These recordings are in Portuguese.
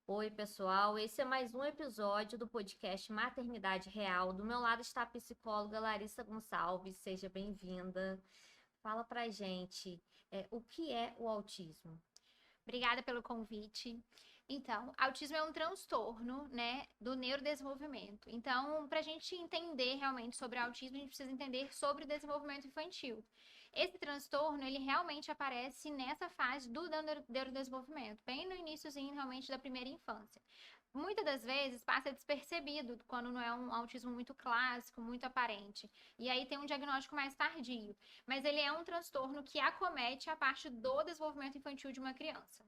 Oi, pessoal. Esse é mais um episódio do podcast Maternidade Real. Do meu lado está a psicóloga Larissa Gonçalves. Seja bem-vinda. Fala pra gente, o que é o autismo? Obrigada pelo convite. Então, autismo é um transtorno, né, do neurodesenvolvimento. Então, para a gente entender realmente sobre autismo, a gente precisa entender sobre o desenvolvimento infantil. Esse transtorno, ele realmente aparece nessa fase do neurodesenvolvimento, bem no iníciozinho realmente da primeira infância. Muitas das vezes passa despercebido quando não é um autismo muito clássico, muito aparente. E aí tem um diagnóstico mais tardio. Mas ele é um transtorno que acomete a parte do desenvolvimento infantil de uma criança.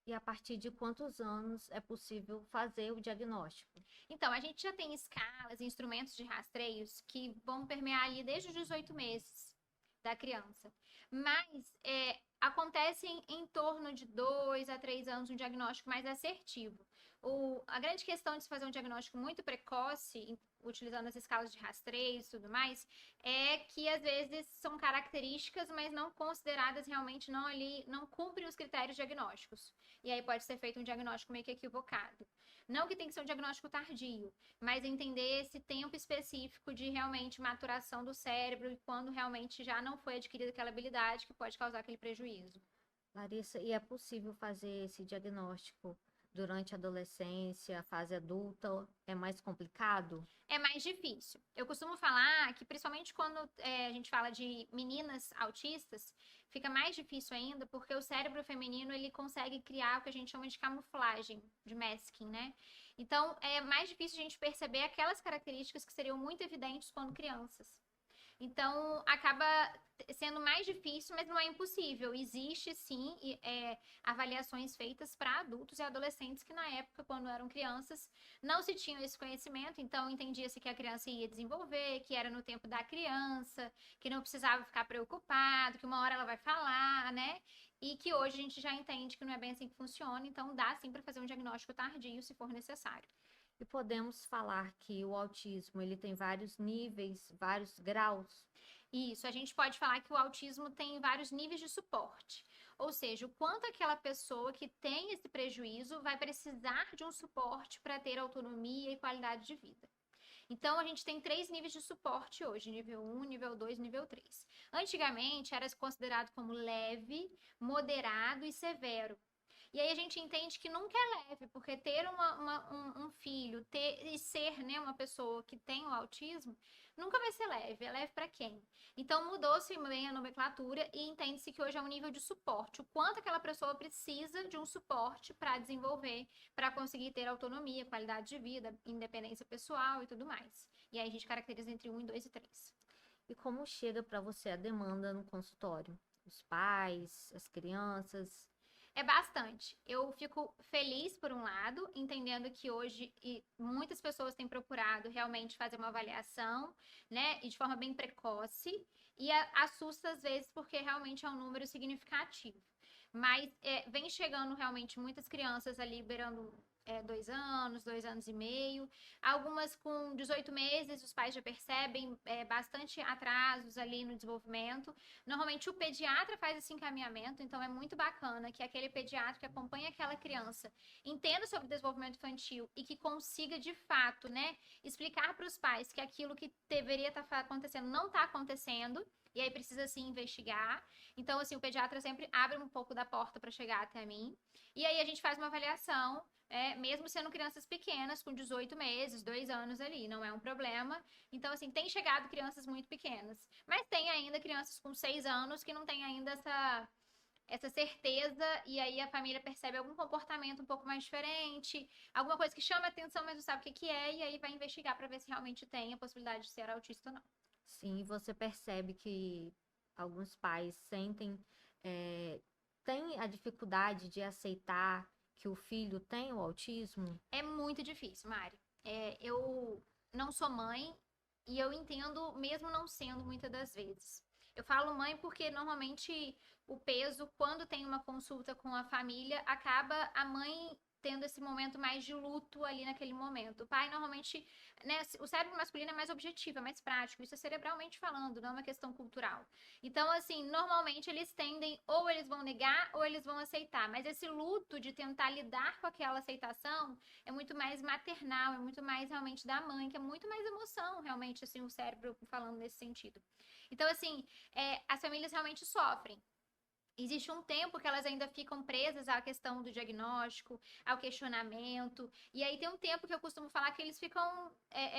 E a partir de quantos anos é possível fazer o diagnóstico? Então, a gente já tem escalas, instrumentos de rastreios que vão permear ali desde os 18 meses da criança. Mas acontece em torno de 2 a 3 anos um diagnóstico mais assertivo. A grande questão de se fazer um diagnóstico muito precoce, utilizando as escalas de rastreio e tudo mais, é que às vezes são características, mas não consideradas realmente não cumprem os critérios diagnósticos. E aí pode ser feito um diagnóstico meio que equivocado. Não que tem que ser um diagnóstico tardio, mas entender esse tempo específico de realmente maturação do cérebro e quando realmente já não foi adquirida aquela habilidade que pode causar aquele prejuízo. Larissa, e é possível fazer esse diagnóstico durante a adolescência, fase adulta? É mais complicado? É mais difícil. Eu costumo falar que, principalmente quando a gente fala de meninas autistas, fica mais difícil ainda porque o cérebro feminino ele consegue criar o que a gente chama de camuflagem, de masking, né? Então, é mais difícil a gente perceber aquelas características que seriam muito evidentes quando crianças. Então, acaba sendo mais difícil, mas não é impossível. Existe, sim, avaliações feitas para adultos e adolescentes que, na época, quando eram crianças, não se tinham esse conhecimento. Então, entendia-se que a criança ia desenvolver, que era no tempo da criança, que não precisava ficar preocupado, que uma hora ela vai falar, né? E que hoje a gente já entende que não é bem assim que funciona. Então, dá, sim, para fazer um diagnóstico tardio, se for necessário. E podemos falar que o autismo ele tem vários níveis, vários graus. Isso, a gente pode falar que o autismo tem vários níveis de suporte. Ou seja, o quanto aquela pessoa que tem esse prejuízo vai precisar de um suporte para ter autonomia e qualidade de vida. Então, a gente tem três níveis de suporte hoje: nível um, nível 2, nível 3. Antigamente, era considerado como leve, moderado e severo. E aí a gente entende que nunca é leve, porque ter um filho e ser, né, uma pessoa que tem o autismo nunca vai ser leve. É leve para quem? Então mudou-se bem a nomenclatura e entende-se que hoje é um nível de suporte. O quanto aquela pessoa precisa de um suporte para desenvolver, para conseguir ter autonomia, qualidade de vida, independência pessoal e tudo mais. E aí a gente caracteriza entre um, 2 e 3. E como chega para você a demanda no consultório? Os pais, as crianças? É bastante. Eu fico feliz, por um lado, entendendo que hoje muitas pessoas têm procurado realmente fazer uma avaliação, né, e de forma bem precoce, e assusta às vezes porque realmente é um número significativo. Mas vem chegando realmente muitas crianças ali liberando 2 anos e meio. Algumas com 18 meses, os pais já percebem bastante atrasos ali no desenvolvimento. Normalmente o pediatra faz esse encaminhamento, então é muito bacana que aquele pediatra que acompanha aquela criança entenda sobre o desenvolvimento infantil e que consiga de fato, né, explicar para os pais que aquilo que deveria estar acontecendo não está acontecendo. E aí precisa sim investigar. Então, assim, o pediatra sempre abre um pouco da porta para chegar até mim. E aí a gente faz uma avaliação, mesmo sendo crianças pequenas, com 18 meses, 2 anos ali, não é um problema. Então, assim, tem chegado crianças muito pequenas. Mas tem ainda crianças com 6 anos que não tem ainda essa certeza, e aí a família percebe algum comportamento um pouco mais diferente, alguma coisa que chama atenção, mas não sabe o que que é, e aí vai investigar para ver se realmente tem a possibilidade de ser autista ou não. Sim, você percebe que alguns pais sentem, têm a dificuldade de aceitar que o filho tem o autismo? É muito difícil, Mari. Eu não sou mãe e eu entendo, mesmo não sendo muitas das vezes. Eu falo mãe porque normalmente o peso, quando tem uma consulta com a família, acaba a mãe tendo esse momento mais de luto ali naquele momento. O pai normalmente, né, o cérebro masculino é mais objetivo, é mais prático, isso é cerebralmente falando, não é uma questão cultural. Então, assim, normalmente eles tendem, ou eles vão negar, ou eles vão aceitar, mas esse luto de tentar lidar com aquela aceitação é muito mais maternal, é muito mais realmente da mãe, que é muito mais emoção, realmente, assim, o cérebro falando nesse sentido. Então, assim, as famílias realmente sofrem. Existe um tempo que elas ainda ficam presas à questão do diagnóstico, ao questionamento, e aí tem um tempo que eu costumo falar que eles ficam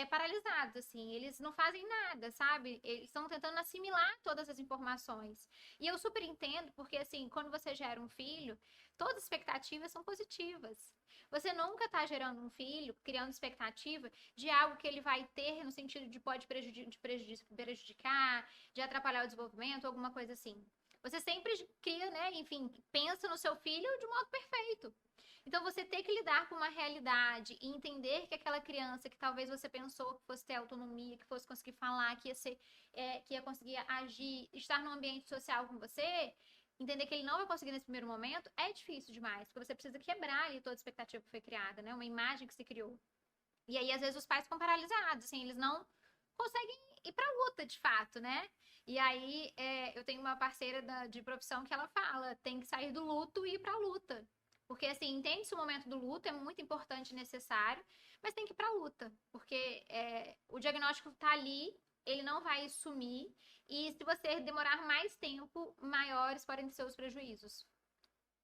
paralisados, assim, eles não fazem nada, sabe? Eles estão tentando assimilar todas as informações. E eu super entendo, porque assim, quando você gera um filho, todas as expectativas são positivas. Você nunca está gerando um filho, criando expectativa de algo que ele vai ter no sentido de pode prejudicar, de atrapalhar o desenvolvimento, alguma coisa assim. Você sempre cria, né? Enfim, pensa no seu filho de modo perfeito. Então, você ter que lidar com uma realidade e entender que aquela criança que talvez você pensou que fosse ter autonomia, que fosse conseguir falar, que ia conseguir agir, estar num ambiente social com você, entender que ele não vai conseguir nesse primeiro momento, é difícil demais, porque você precisa quebrar ali toda a expectativa que foi criada, né? Uma imagem que se criou. E aí, às vezes, os pais ficam paralisados, assim, eles não conseguem ir pra luta, de fato, né? E aí, eu tenho uma parceira de profissão que ela fala, tem que sair do luto e ir pra luta. Porque, assim, entende-se o momento do luto, é muito importante e necessário, mas tem que ir pra luta. Porque o diagnóstico tá ali, ele não vai sumir, e se você demorar mais tempo, maiores podem ser os prejuízos.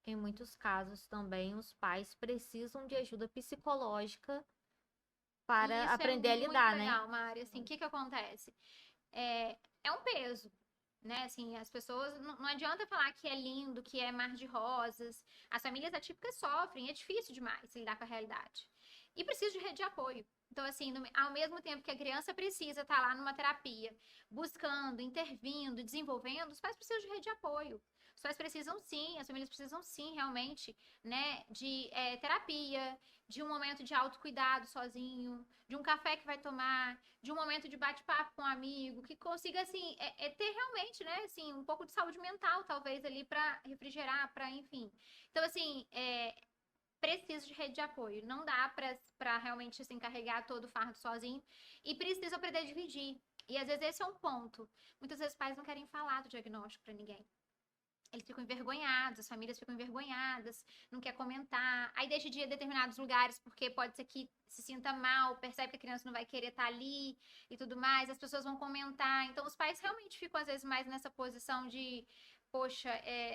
Em muitos casos também os pais precisam de ajuda psicológica E para isso é aprender a muito lidar, né? legal, Mari. Assim, o que que acontece? É um peso, né? Assim, as pessoas não adianta falar que é lindo, que é mar de rosas. As famílias atípicas sofrem, é difícil demais lidar com a realidade. E precisa de rede de apoio. Então, assim, ao mesmo tempo que a criança precisa estar lá numa terapia, buscando, intervindo, desenvolvendo, os pais precisam de rede de apoio. Os pais precisam sim, as famílias precisam sim, realmente, né, de terapia, de um momento de autocuidado sozinho, de um café que vai tomar, de um momento de bate-papo com um amigo, que consiga, assim, ter realmente, né, assim, um pouco de saúde mental, talvez, ali para refrigerar, para, enfim. Então, assim, precisa de rede de apoio. Não dá para realmente, assim, carregar todo o fardo sozinho e precisa aprender a dividir. E, às vezes, esse é um ponto. Muitas vezes, pais não querem falar do diagnóstico para ninguém. Eles ficam envergonhados, as famílias ficam envergonhadas, não quer comentar, aí deixa de ir a determinados lugares porque pode ser que se sinta mal, percebe que a criança não vai querer estar ali e tudo mais, as pessoas vão comentar, então os pais realmente ficam às vezes mais nessa posição de poxa,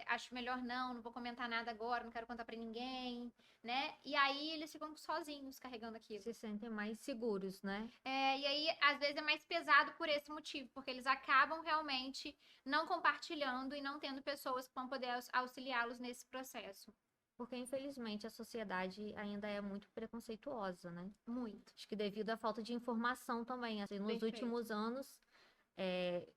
acho melhor não vou comentar nada agora, não quero contar pra ninguém, né? E aí eles ficam sozinhos carregando aquilo. Se sentem mais seguros, né? E aí, às vezes, é mais pesado por esse motivo, porque eles acabam realmente não compartilhando e não tendo pessoas que vão poder auxiliá-los nesse processo. Porque, infelizmente, a sociedade ainda é muito preconceituosa, né? Muito. Acho que devido à falta de informação também. Assim, nos Perfeito. últimos anos, é,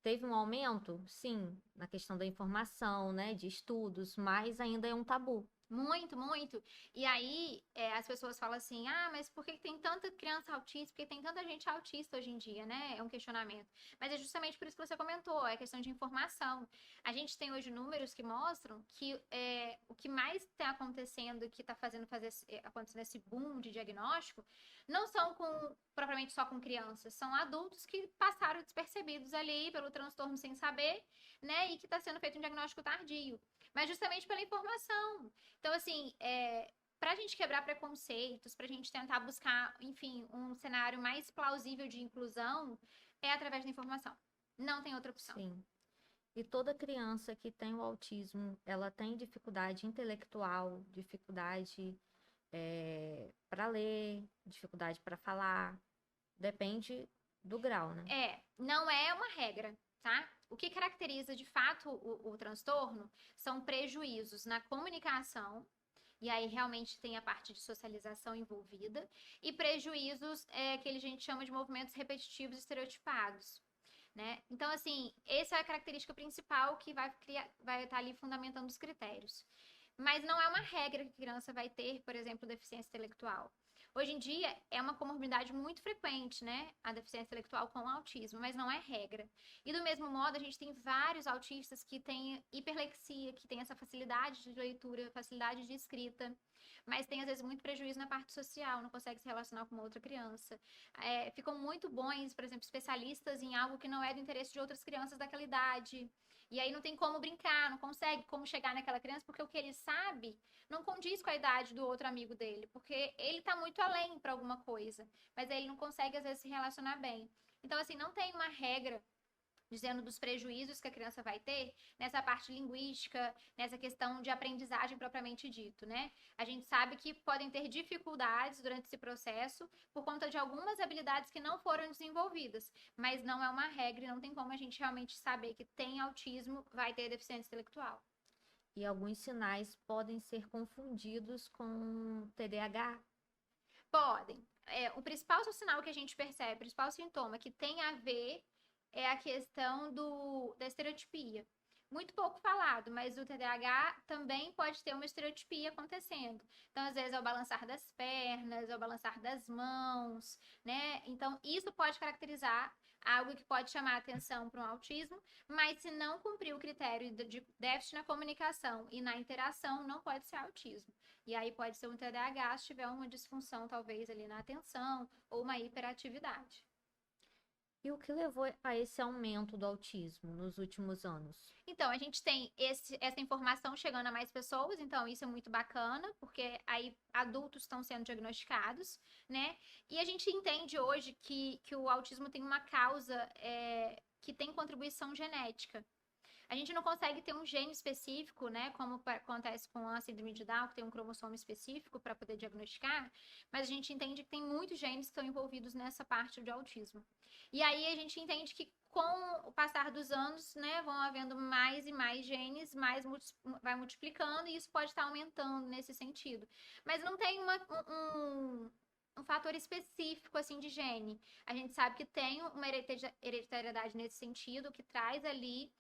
teve um aumento, sim, na questão da informação, né? De estudos, mas ainda é um tabu. Muito, muito. E aí, as pessoas falam assim: ah, mas por que tem tanta criança autista? Por que tem tanta gente autista hoje em dia, né? É um questionamento. Mas é justamente por isso que você comentou: é questão de informação. A gente tem hoje números que mostram que o que mais está acontecendo, que está fazendo acontecendo esse boom de diagnóstico, não são propriamente só com crianças, são adultos que passaram despercebidos ali pelo transtorno sem saber, né? E que está sendo feito um diagnóstico tardio. Mas justamente pela informação. Então, assim, para a gente quebrar preconceitos, para a gente tentar buscar, enfim, um cenário mais plausível de inclusão, é através da informação. Não tem outra opção. Sim. E toda criança que tem o autismo, ela tem dificuldade intelectual, dificuldade para ler, dificuldade para falar. Depende do grau, né? Não é uma regra, tá? O que caracteriza de fato o transtorno são prejuízos na comunicação, e aí realmente tem a parte de socialização envolvida, e prejuízos que a gente chama de movimentos repetitivos estereotipados. Né? Então, assim, essa é a característica principal que vai estar ali fundamentando os critérios. Mas não é uma regra que a criança vai ter, por exemplo, deficiência intelectual. Hoje em dia é uma comorbidade muito frequente, né? A deficiência intelectual com o autismo, mas não é regra. E do mesmo modo, a gente tem vários autistas que têm hiperlexia, que têm essa facilidade de leitura, facilidade de escrita, mas tem às vezes muito prejuízo na parte social, não consegue se relacionar com uma outra criança. Ficam muito bons, por exemplo, especialistas em algo que não é do interesse de outras crianças daquela idade. E aí não tem como brincar, não consegue como chegar naquela criança, porque o que ele sabe não condiz com a idade do outro amigo dele, porque ele tá muito além para alguma coisa, mas aí ele não consegue às vezes se relacionar bem. Então, assim, não tem uma regra dizendo dos prejuízos que a criança vai ter nessa parte linguística, nessa questão de aprendizagem propriamente dito, né? A gente sabe que podem ter dificuldades durante esse processo por conta de algumas habilidades que não foram desenvolvidas, mas não é uma regra e não tem como a gente realmente saber que tem autismo, vai ter deficiência intelectual. E alguns sinais podem ser confundidos com TDAH. Podem. O principal sinal que a gente percebe, o principal sintoma que tem a ver é a questão da estereotipia. Muito pouco falado, mas o TDAH também pode ter uma estereotipia acontecendo. Então, às vezes, é o balançar das pernas, é o balançar das mãos, né? Então, isso pode caracterizar algo que pode chamar a atenção para um autismo, mas se não cumprir o critério de déficit na comunicação e na interação, não pode ser autismo. E aí pode ser um TDAH se tiver uma disfunção, talvez, ali na atenção ou uma hiperatividade. E o que levou a esse aumento do autismo nos últimos anos? Então, a gente tem essa informação chegando a mais pessoas, então isso é muito bacana, porque aí adultos estão sendo diagnosticados, né? E a gente entende hoje que o autismo tem uma causa que tem contribuição genética. A gente não consegue ter um gene específico, né? Como acontece com a síndrome de Down, que tem um cromossomo específico para poder diagnosticar, mas a gente entende que tem muitos genes que estão envolvidos nessa parte de autismo. E aí a gente entende que com o passar dos anos, né, vão havendo mais e mais genes, vai multiplicando e isso pode estar aumentando nesse sentido. Mas não tem um fator específico assim de gene. A gente sabe que tem uma hereditariedade nesse sentido, que traz ali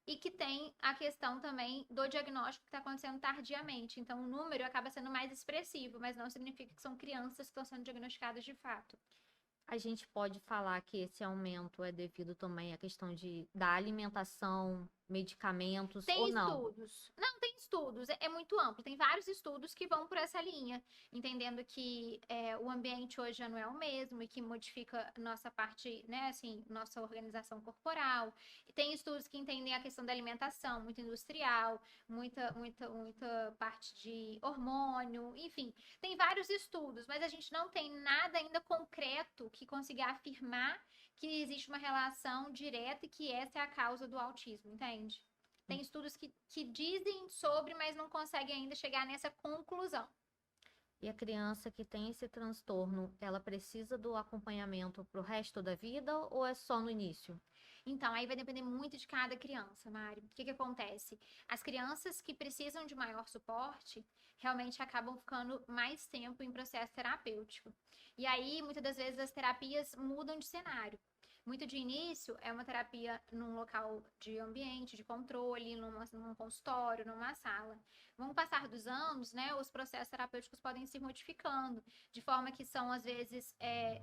e que tem a questão também do diagnóstico que está acontecendo tardiamente. Então, o número acaba sendo mais expressivo, mas não significa que são crianças que estão sendo diagnosticadas de fato. A gente pode falar que esse aumento é devido também à questão da alimentação, medicamentos Tem ou não? estudos. Não, tem estudos. É muito amplo. Tem vários estudos que vão por essa linha, entendendo que o ambiente hoje já não é o mesmo e que modifica nossa parte, né, assim, nossa organização corporal. E tem estudos que entendem a questão da alimentação, muito industrial, muita parte de hormônio, enfim. Tem vários estudos, mas a gente não tem nada ainda concreto que consiga afirmar que existe uma relação direta e que essa é a causa do autismo, entende? Tem estudos que dizem sobre, mas não conseguem ainda chegar nessa conclusão. E a criança que tem esse transtorno, ela precisa do acompanhamento para o resto da vida ou é só no início? Então, aí vai depender muito de cada criança, Mari. O que acontece? As crianças que precisam de maior suporte realmente acabam ficando mais tempo em processo terapêutico. E aí, muitas das vezes, as terapias mudam de cenário. Muito de início é uma terapia num local de ambiente, de controle, num consultório, numa sala. Com o passar dos anos, né, os processos terapêuticos podem se modificando, de forma que são, às vezes,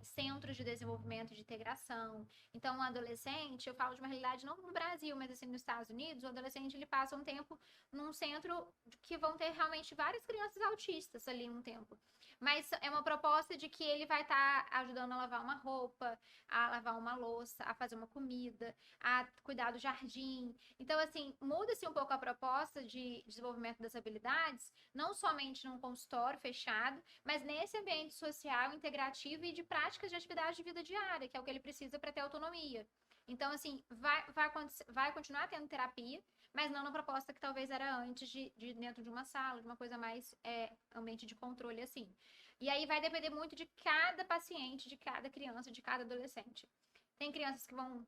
centros de desenvolvimento de integração. Então, um adolescente, eu falo de uma realidade não no Brasil, mas assim nos Estados Unidos, o adolescente ele passa um tempo num centro que vão ter realmente várias crianças autistas ali um tempo. Mas é uma proposta de que ele vai estar ajudando a lavar uma roupa, a lavar uma louça, a fazer uma comida, a cuidar do jardim. Então, assim, muda-se um pouco a proposta de desenvolvimento das habilidades, não somente num consultório fechado, mas nesse ambiente social, integrativo e de práticas de atividade de vida diária, que é o que ele precisa para ter autonomia. Então, assim, vai continuar tendo terapia, mas não na proposta que talvez era antes de dentro de uma sala, de uma coisa mais ambiente de controle, assim. E aí vai depender muito de cada paciente, de cada criança, de cada adolescente. Tem crianças que vão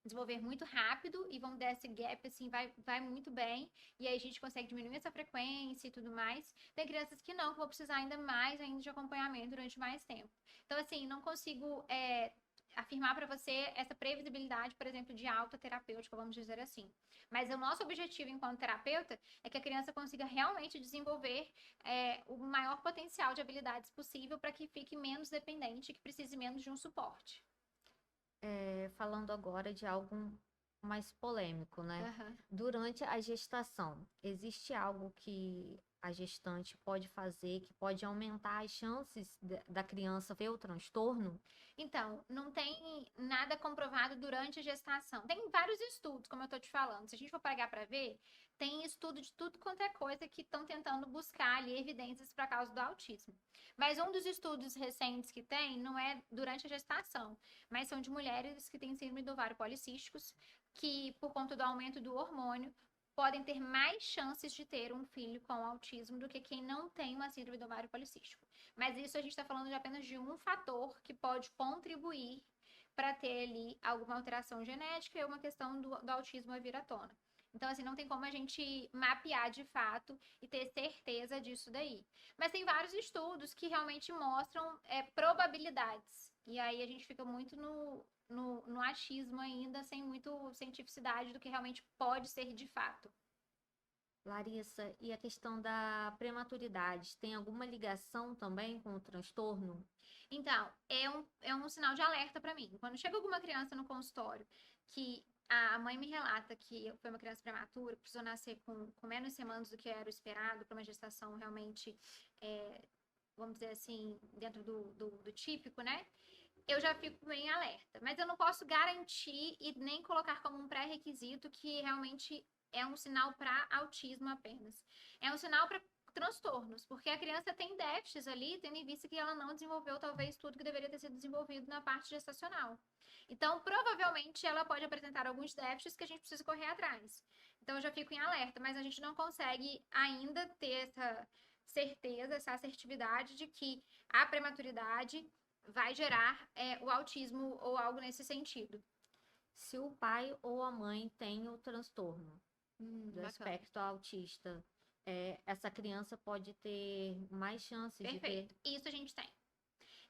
desenvolver muito rápido e vão dar esse gap, assim, vai muito bem, e aí a gente consegue diminuir essa frequência e tudo mais. Tem crianças que não, que vão precisar ainda mais ainda de acompanhamento durante mais tempo. Então, assim, não consigo afirmar para você essa previsibilidade, por exemplo, de alta terapêutica, vamos dizer assim. Mas o nosso objetivo enquanto terapeuta é que a criança consiga realmente desenvolver o maior potencial de habilidades possível para que fique menos dependente, que precise menos de um suporte. Falando agora de algo mais polêmico, né? Aham. Durante a gestação, existe algo que a gestante pode fazer que pode aumentar as chances da criança ter o transtorno? Então, não tem nada comprovado durante a gestação. Tem vários estudos, como eu estou te falando. Se a gente for pegar para ver, tem estudo de tudo quanto é coisa que estão tentando buscar ali evidências para a causa do autismo. Mas um dos estudos recentes que tem não é durante a gestação, mas são de mulheres que têm síndrome do ovário policísticos, que por conta do aumento do hormônio podem ter mais chances de ter um filho com autismo do que quem não tem uma síndrome do ovário policístico. Mas isso a gente está falando de apenas de um fator que pode contribuir para ter ali alguma alteração genética e uma questão do autismo a vir à tona. Então, assim, não tem como a gente mapear de fato e ter certeza disso daí. Mas tem vários estudos que realmente mostram probabilidades. E aí a gente fica muito no achismo ainda, sem muito cientificidade do que realmente pode ser de fato. Larissa, e a questão da prematuridade, tem alguma ligação também com o transtorno? Então, é um sinal de alerta para mim. Quando chega alguma criança no consultório que a mãe me relata que foi uma criança prematura, que precisou nascer com menos semanas do que era o esperado para uma gestação realmente, vamos dizer assim, dentro do típico, né? Eu já fico bem alerta. Mas eu não posso garantir e nem colocar como um pré-requisito que realmente é um sinal para autismo apenas. É um sinal para transtornos, porque a criança tem déficits ali, tendo em vista que ela não desenvolveu talvez tudo que deveria ter sido desenvolvido na parte gestacional. Então, provavelmente, ela pode apresentar alguns déficits que a gente precisa correr atrás. Então, eu já fico em alerta, mas a gente não consegue ainda ter essa certeza, essa assertividade de que a prematuridade vai gerar o autismo ou algo nesse sentido. Se o pai ou a mãe tem o transtorno do Bacana. espectro autista, essa criança pode ter mais chances de ter. Perfeito. Isso a gente tem.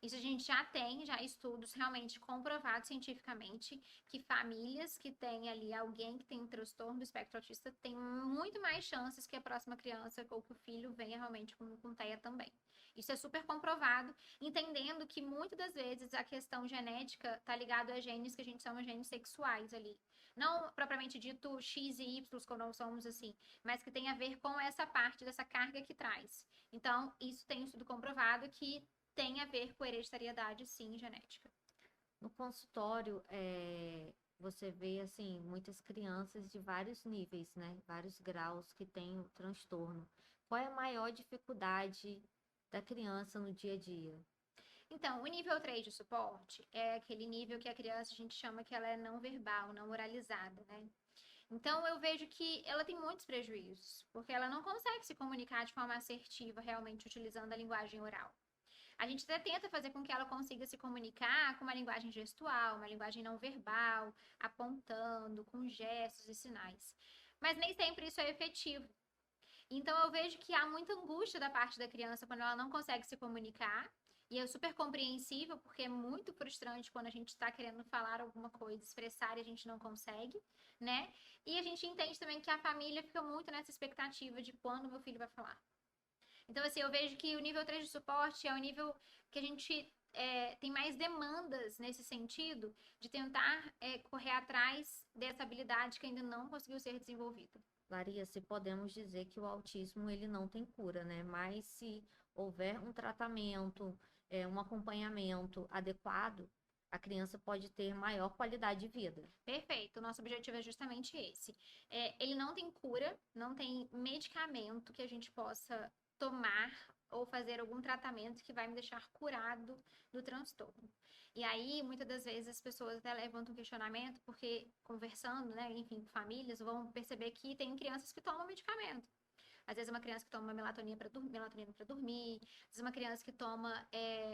Isso a gente já tem, já estudos realmente comprovados cientificamente que famílias que têm ali alguém que tem um transtorno do espectro autista têm muito mais chances que a próxima criança ou que o filho venha realmente com TEA também. Isso é super comprovado, entendendo que muitas das vezes a questão genética está ligada a genes que a gente chama genes sexuais ali. Não propriamente dito X e Y, como nós somos assim, mas que tem a ver com essa parte dessa carga que traz. Então, isso tem um estudo comprovado que tem a ver com hereditariedade, sim, genética. No consultório, você vê, assim, muitas crianças de vários níveis, né? Vários graus que têm o transtorno. Qual é a maior dificuldade da criança no dia a dia? Então, o nível 3 de suporte é aquele nível que a criança, a gente chama que ela é não verbal, não oralizada, né? Então, eu vejo que ela tem muitos prejuízos, porque ela não consegue se comunicar de forma assertiva, realmente utilizando a linguagem oral. A gente até tenta fazer com que ela consiga se comunicar com uma linguagem gestual, uma linguagem não verbal, apontando, com gestos e sinais. Mas nem sempre isso é efetivo. Então eu vejo que há muita angústia da parte da criança quando ela não consegue se comunicar. E é super compreensível, porque é muito frustrante quando a gente está querendo falar alguma coisa, expressar e a gente não consegue, né? E a gente entende também que a família fica muito nessa expectativa de quando meu filho vai falar. Então, assim, eu vejo que o nível 3 de suporte é o nível que a gente tem mais demandas nesse sentido de tentar correr atrás dessa habilidade que ainda não conseguiu ser desenvolvida. Larissa, podemos dizer que o autismo ele não tem cura, né? Mas se houver um tratamento, um acompanhamento adequado, a criança pode ter maior qualidade de vida. Perfeito, o nosso objetivo é justamente esse. Ele não tem cura, não tem medicamento que a gente possa tomar ou fazer algum tratamento que vai me deixar curado do transtorno. E aí, muitas das vezes, as pessoas até levantam um questionamento, porque conversando, né, enfim, famílias vão perceber que tem crianças que tomam medicamento. Às vezes é uma criança que toma melatonina para dormir, às vezes é uma criança que toma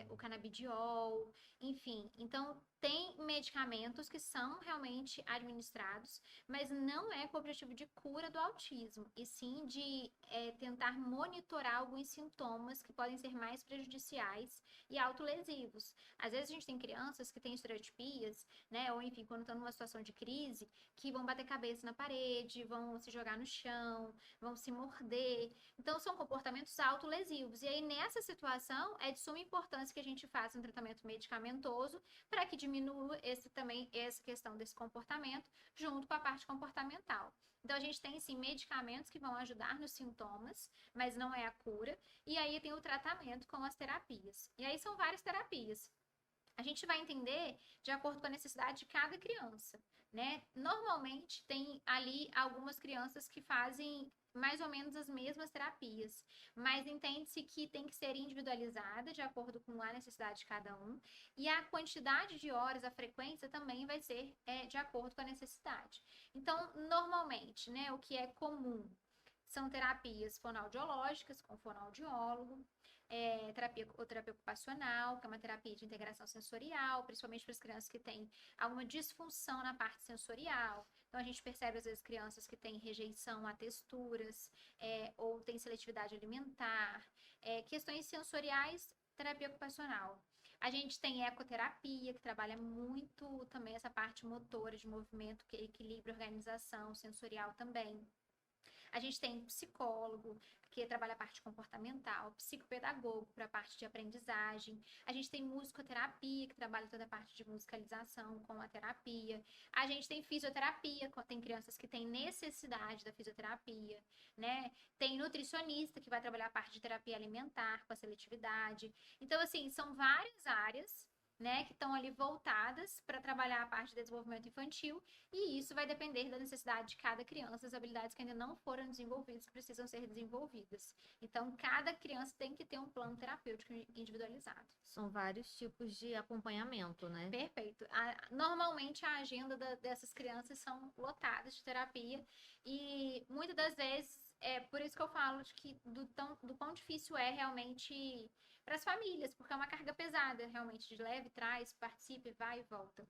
o canabidiol, enfim. Então, tem medicamentos que são realmente administrados, mas não é com o objetivo de cura do autismo, e sim de tentar monitorar alguns sintomas que podem ser mais prejudiciais e autolesivos. Às vezes a gente tem crianças que têm estereotipias, né, ou enfim, quando estão numa situação de crise, que vão bater cabeça na parede, vão se jogar no chão, vão se morder. Então, são comportamentos autolesivos. E aí, nessa situação, é de suma importância que a gente faça um tratamento medicamentoso para que diminua essa questão desse comportamento, junto com a parte comportamental. Então, a gente tem, sim, medicamentos que vão ajudar nos sintomas, mas não é a cura. E aí tem o tratamento com as terapias. E aí são várias terapias. A gente vai entender de acordo com a necessidade de cada criança, né? Normalmente tem ali algumas crianças que fazem mais ou menos as mesmas terapias, mas entende-se que tem que ser individualizada de acordo com a necessidade de cada um, e a quantidade de horas, a frequência também vai ser de acordo com a necessidade. Então, normalmente, né, o que é comum são terapias fonoaudiológicas com fonoaudiólogo, terapia ocupacional, que é uma terapia de integração sensorial, principalmente para as crianças que têm alguma disfunção na parte sensorial. Então, a gente percebe, às vezes, crianças que têm rejeição a texturas, ou têm seletividade alimentar, questões sensoriais, terapia ocupacional. A gente tem ecoterapia, que trabalha muito também essa parte motora de movimento, que equilíbrio, organização sensorial também. A gente tem psicólogo, que trabalha a parte comportamental, psicopedagogo para a parte de aprendizagem. A gente tem musicoterapia, que trabalha toda a parte de musicalização com a terapia. A gente tem fisioterapia, tem crianças que têm necessidade da fisioterapia, né? Tem nutricionista, que vai trabalhar a parte de terapia alimentar com a seletividade. Então, assim, são várias áreas, né, que estão ali voltadas para trabalhar a parte de desenvolvimento infantil, e isso vai depender da necessidade de cada criança, das habilidades que ainda não foram desenvolvidas, que precisam ser desenvolvidas. Então, cada criança tem que ter um plano terapêutico individualizado. São vários tipos de acompanhamento, né? Perfeito. Normalmente, a agenda dessas crianças são lotadas de terapia, e muitas das vezes, é por isso que eu falo de que do quão difícil é realmente para as famílias, porque é uma carga pesada, realmente, de leve, traz, participe, vai e volta.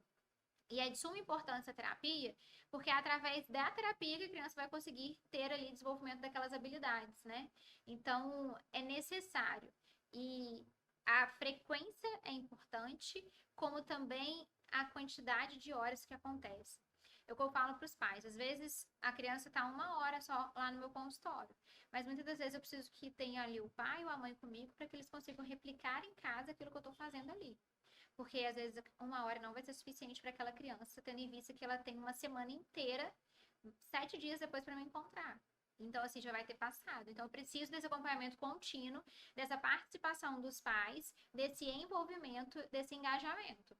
E é de suma importância a terapia, porque é através da terapia que a criança vai conseguir ter ali desenvolvimento daquelas habilidades, né? Então, é necessário. E a frequência é importante, como também a quantidade de horas que acontece. Eu falo para os pais, às vezes a criança está 1 hora só lá no meu consultório, mas muitas das vezes eu preciso que tenha ali o pai ou a mãe comigo para que eles consigam replicar em casa aquilo que eu estou fazendo ali. Porque às vezes 1 hora não vai ser suficiente para aquela criança, tendo em vista que ela tem uma semana inteira, 7 dias depois para me encontrar. Então, assim, já vai ter passado. Então, eu preciso desse acompanhamento contínuo, dessa participação dos pais, desse envolvimento, desse engajamento.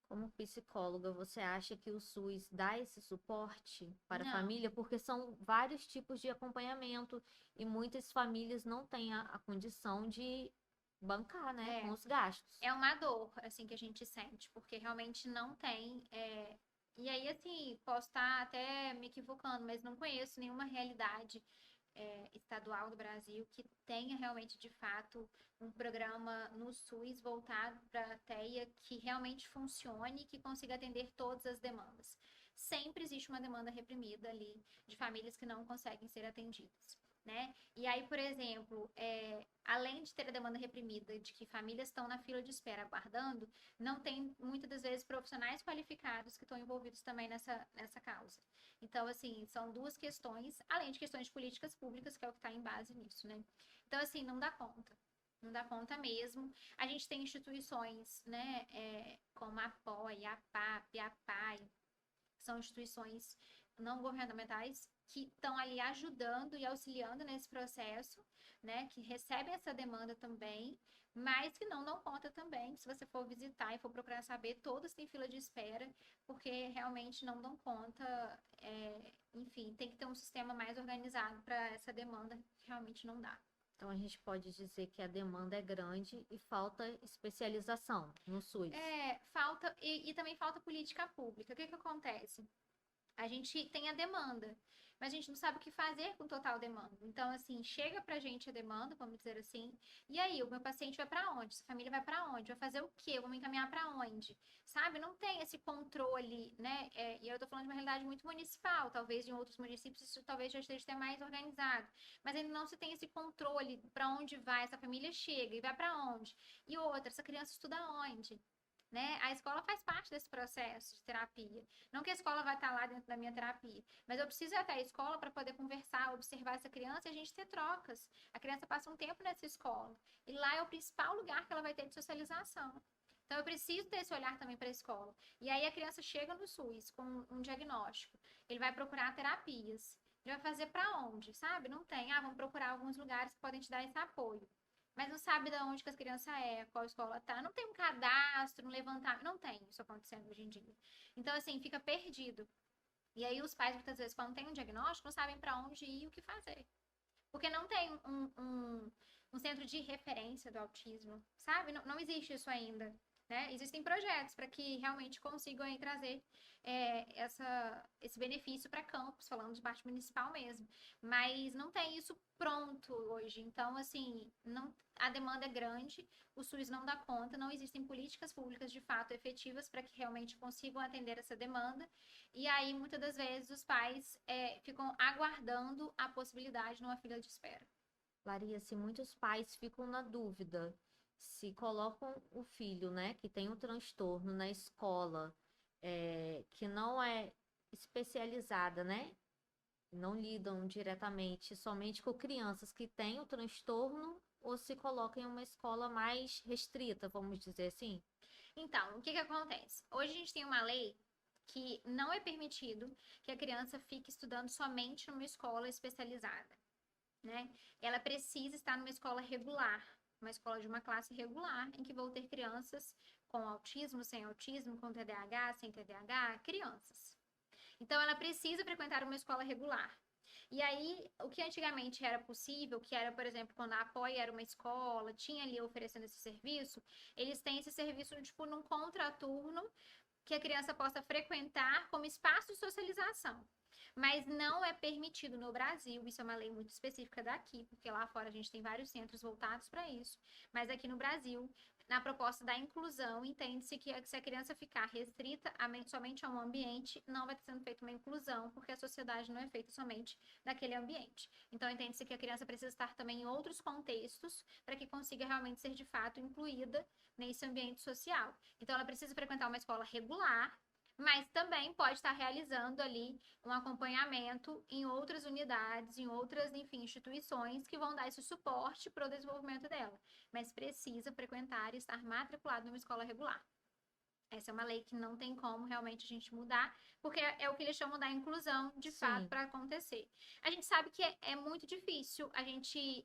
Como psicóloga, você acha que o SUS dá esse suporte para a Não. família? Porque são vários tipos de acompanhamento e muitas famílias não têm a condição de bancar, né, com os gastos. É uma dor, assim, que a gente sente, porque realmente não tem. E aí, assim, posso estar até me equivocando, mas não conheço nenhuma realidade estadual do Brasil que tenha realmente, de fato, um programa no SUS voltado para a TEA que realmente funcione e que consiga atender todas as demandas. Sempre existe uma demanda reprimida ali de famílias que não conseguem ser atendidas, né? E aí, por exemplo, além de ter a demanda reprimida de que famílias estão na fila de espera aguardando, não tem, muitas das vezes, profissionais qualificados que estão envolvidos também nessa causa. Então, assim, são duas questões, além de questões de políticas públicas, que é o que está em base nisso, né? Então, assim, não dá conta. Não dá conta mesmo. A gente tem instituições, né, como a APOI, a PAP, a PAI, são instituições não governamentais que estão ali ajudando e auxiliando nesse processo, né, que recebem essa demanda também, mas que não dão conta também. Se você for visitar e for procurar saber, todos têm fila de espera, porque realmente não dão conta. Enfim, tem que ter um sistema mais organizado para essa demanda, que realmente não dá. Então, a gente pode dizer que a demanda é grande e falta especialização no SUS. Falta, e também falta política pública. O que acontece? A gente tem a demanda, mas a gente não sabe o que fazer com total demanda. Então, assim, chega pra gente a demanda, vamos dizer assim, e aí, o meu paciente vai para onde? Sua família vai para onde? Vai fazer o quê? Vamos encaminhar para onde? Sabe? Não tem esse controle, né? E eu tô falando de uma realidade muito municipal, talvez em outros municípios isso talvez já esteja até mais organizado, mas ainda não se tem esse controle para onde vai, essa família chega e vai para onde? E outra, essa criança estuda onde? Né? A escola faz parte desse processo de terapia. Não que a escola vai estar lá dentro da minha terapia, mas eu preciso ir até a escola para poder conversar, observar essa criança e a gente ter trocas. A criança passa um tempo nessa escola e lá é o principal lugar que ela vai ter de socialização. Então, eu preciso ter esse olhar também para a escola. E aí, a criança chega no SUS com um diagnóstico. Ele vai procurar terapias. Ele vai fazer para onde, sabe? Não tem. Ah, vamos procurar alguns lugares que podem te dar esse apoio, mas não sabe de onde que as crianças é, qual escola tá, não tem um cadastro, um levantamento, não tem isso acontecendo hoje em dia. Então, assim, fica perdido. E aí os pais, muitas vezes, quando tem um diagnóstico, não sabem para onde ir e o que fazer. Porque não tem um centro de referência do autismo, sabe? Não existe isso ainda. Né? Existem projetos para que realmente consigam aí trazer esse benefício para campus, falando de parte municipal mesmo. Mas não tem isso pronto hoje. Então, assim, a demanda é grande, o SUS não dá conta, não existem políticas públicas de fato efetivas para que realmente consigam atender essa demanda. E aí, muitas das vezes, os pais ficam aguardando a possibilidade numa fila de espera. Larissa, muitos pais ficam na dúvida se colocam o filho, né, que tem um transtorno na escola, que não é especializada, né? Não lidam diretamente somente com crianças que têm o transtorno ou se colocam em uma escola mais restrita, vamos dizer assim? Então, o que que acontece? Hoje a gente tem uma lei que não é permitido que a criança fique estudando somente numa escola especializada, né? Ela precisa estar numa escola regular, uma escola de uma classe regular, em que vão ter crianças com autismo, sem autismo, com TDAH, sem TDAH, crianças. Então, ela precisa frequentar uma escola regular. E aí, o que antigamente era possível, que era, por exemplo, quando a Apoia era uma escola, tinha ali oferecendo esse serviço, eles têm esse serviço, tipo, num contraturno, que a criança possa frequentar como espaço de socialização. Mas não é permitido no Brasil, isso é uma lei muito específica daqui, porque lá fora a gente tem vários centros voltados para isso, mas aqui no Brasil, na proposta da inclusão, entende-se que se a criança ficar restrita somente a um ambiente, não vai estar sendo feita uma inclusão, porque a sociedade não é feita somente daquele ambiente. Então, entende-se que a criança precisa estar também em outros contextos para que consiga realmente ser de fato incluída nesse ambiente social. Então, ela precisa frequentar uma escola regular, mas também pode estar realizando ali um acompanhamento em outras unidades, em outras, enfim, instituições que vão dar esse suporte para o desenvolvimento dela. Mas precisa frequentar e estar matriculado numa escola regular. Essa é uma lei que não tem como realmente a gente mudar, porque é o que eles chamam da inclusão, de fato, Sim. para acontecer. A gente sabe que é muito difícil a gente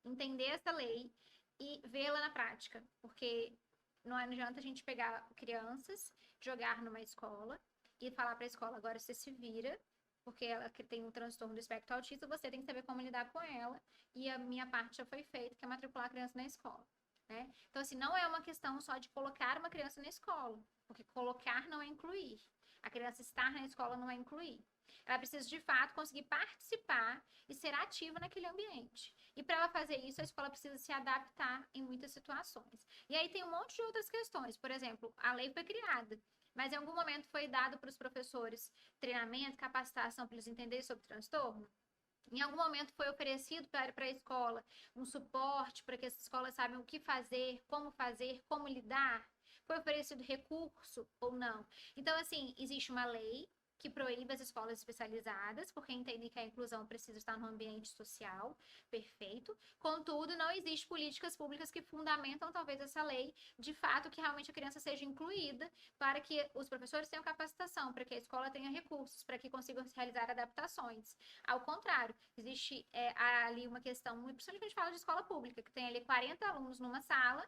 entender essa lei e vê-la na prática, porque não adianta a gente pegar crianças, jogar numa escola e falar para a escola, agora você se vira, porque ela tem um transtorno do espectro autista, você tem que saber como lidar com ela, e a minha parte já foi feita, que é matricular a criança na escola. Né? Então, assim, não é uma questão só de colocar uma criança na escola, porque colocar não é incluir. A criança estar na escola não é incluir. Ela precisa, de fato, conseguir participar e ser ativa naquele ambiente. E para ela fazer isso, a escola precisa se adaptar em muitas situações. E aí tem um monte de outras questões. Por exemplo, a lei foi criada, mas em algum momento foi dado para os professores treinamento, capacitação para eles entenderem sobre transtorno? Em algum momento foi oferecido para a escola um suporte para que as escolas saibam o que fazer, como lidar? Foi oferecido recurso ou não? Então, assim, existe uma lei que proíbe as escolas especializadas, porque entendem que a inclusão precisa estar no ambiente social, perfeito. Contudo, não existe políticas públicas que fundamentam talvez essa lei, de fato, que realmente a criança seja incluída, para que os professores tenham capacitação, para que a escola tenha recursos, para que consigam realizar adaptações. Ao contrário, existe ali uma questão, principalmente quando a gente fala de escola pública, que tem ali 40 alunos numa sala,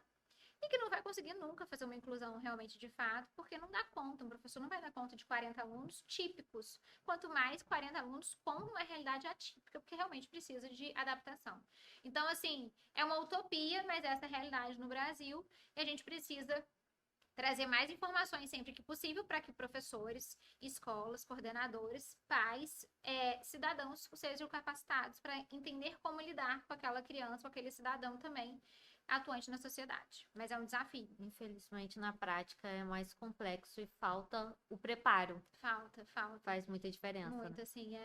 e que não vai conseguir nunca fazer uma inclusão realmente de fato, porque não dá conta, um professor não vai dar conta de 40 alunos típicos, quanto mais 40 alunos com uma realidade atípica, porque realmente precisa de adaptação. Então, assim, é uma utopia, mas essa é a realidade no Brasil, e a gente precisa trazer mais informações sempre que possível para que professores, escolas, coordenadores, pais, cidadãos sejam capacitados para entender como lidar com aquela criança, com aquele cidadão também atuante na sociedade. Mas é um desafio. Infelizmente, na prática é mais complexo e falta o preparo. Falta. Faz muita diferença, Muito, né? assim,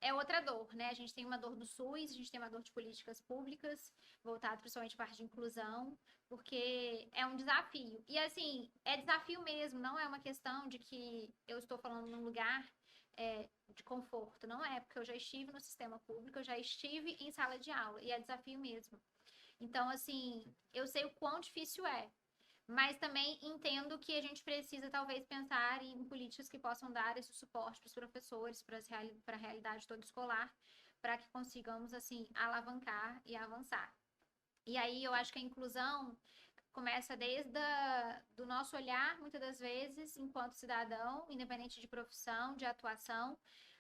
é outra dor, né? A gente tem uma dor do SUS, a gente tem uma dor de políticas públicas, voltado principalmente para a parte de inclusão, porque é um desafio. E, assim, é desafio mesmo, não é uma questão de que eu estou falando num lugar de conforto, não é, porque eu já estive no sistema público, eu já estive em sala de aula, e é desafio mesmo. Então, assim, eu sei o quão difícil é, mas também entendo que a gente precisa, talvez, pensar em políticas que possam dar esse suporte para os professores, para a realidade toda escolar, para que consigamos, assim, alavancar e avançar. E aí eu acho que a inclusão começa desde do nosso olhar, muitas das vezes, enquanto cidadão, independente de profissão, de atuação,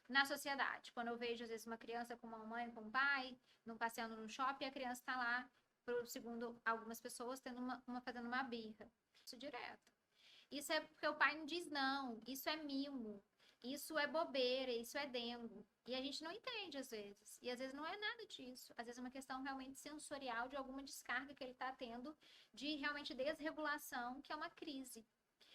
na sociedade. Quando eu vejo, às vezes, uma criança com uma mãe, com um pai, passeando no shopping, a criança está lá, segundo algumas pessoas, tendo fazendo uma birra. Isso direto. Isso é porque o pai não diz não, isso é mimo, isso é bobeira, isso é dengo. E a gente não entende às vezes. E às vezes não é nada disso. Às vezes é uma questão realmente sensorial de alguma descarga que ele está tendo de realmente desregulação, que é uma crise.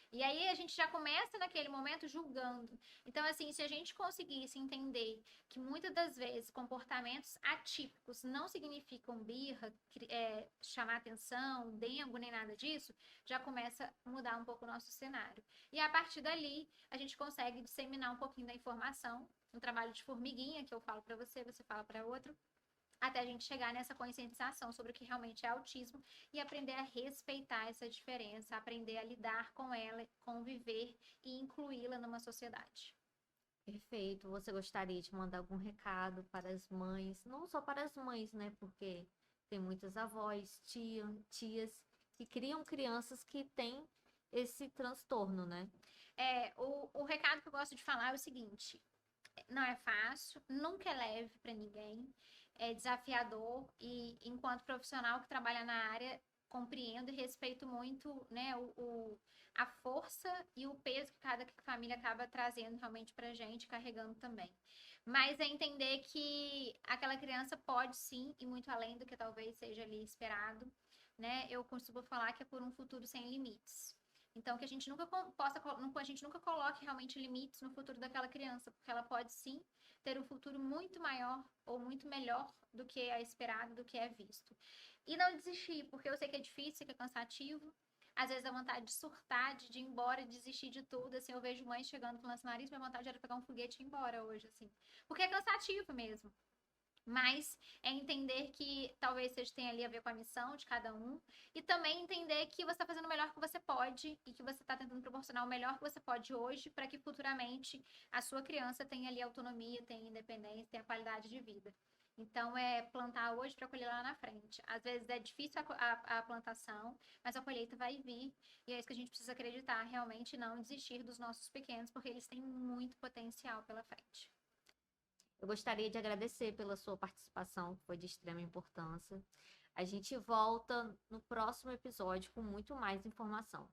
E aí a gente já começa naquele momento julgando. Então, assim, se a gente conseguisse entender que muitas das vezes comportamentos atípicos não significam birra, chamar atenção, dengo, nem nada disso, já começa a mudar um pouco o nosso cenário. E a partir dali, a gente consegue disseminar um pouquinho da informação, um trabalho de formiguinha, que eu falo para você, você fala para outro, até a gente chegar nessa conscientização sobre o que realmente é autismo e aprender a respeitar essa diferença, aprender a lidar com ela, conviver e incluí-la numa sociedade. Perfeito. Você gostaria de mandar algum recado para as mães? Não só para as mães, né? Porque tem muitas avós, tias que criam crianças que têm esse transtorno, né? O recado que eu gosto de falar é o seguinte: não é fácil, nunca é leve para ninguém, é desafiador e, enquanto profissional que trabalha na área, compreendo e respeito muito, né, a força e o peso que cada família acaba trazendo realmente para a gente, carregando também. Mas é entender que aquela criança pode sim ir muito além do que talvez seja ali esperado, né? Eu costumo falar que é por um futuro sem limites. Então, que a gente nunca a gente nunca coloque realmente limites no futuro daquela criança, porque ela pode sim ter um futuro muito maior ou muito melhor do que é esperado, do que é visto. E não desistir, porque eu sei que é difícil, que é cansativo. Às vezes a vontade de surtar, de ir embora, de desistir de tudo, assim, eu vejo mães chegando falando assim, Larissa, minha vontade era pegar um foguete e ir embora hoje, assim. Porque é cansativo mesmo. Mas é entender que talvez seja tenha ali a ver com a missão de cada um. E também entender que você está fazendo o melhor que você pode e que você está tentando proporcionar o melhor que você pode hoje para que futuramente a sua criança tenha ali autonomia, tenha independência, tenha qualidade de vida. Então, é plantar hoje para colher lá na frente. Às vezes é difícil a plantação, mas a colheita vai vir. E é isso que a gente precisa acreditar, realmente não desistir dos nossos pequenos, porque eles têm muito potencial pela frente. Eu gostaria de agradecer pela sua participação, que foi de extrema importância. A gente volta no próximo episódio com muito mais informação.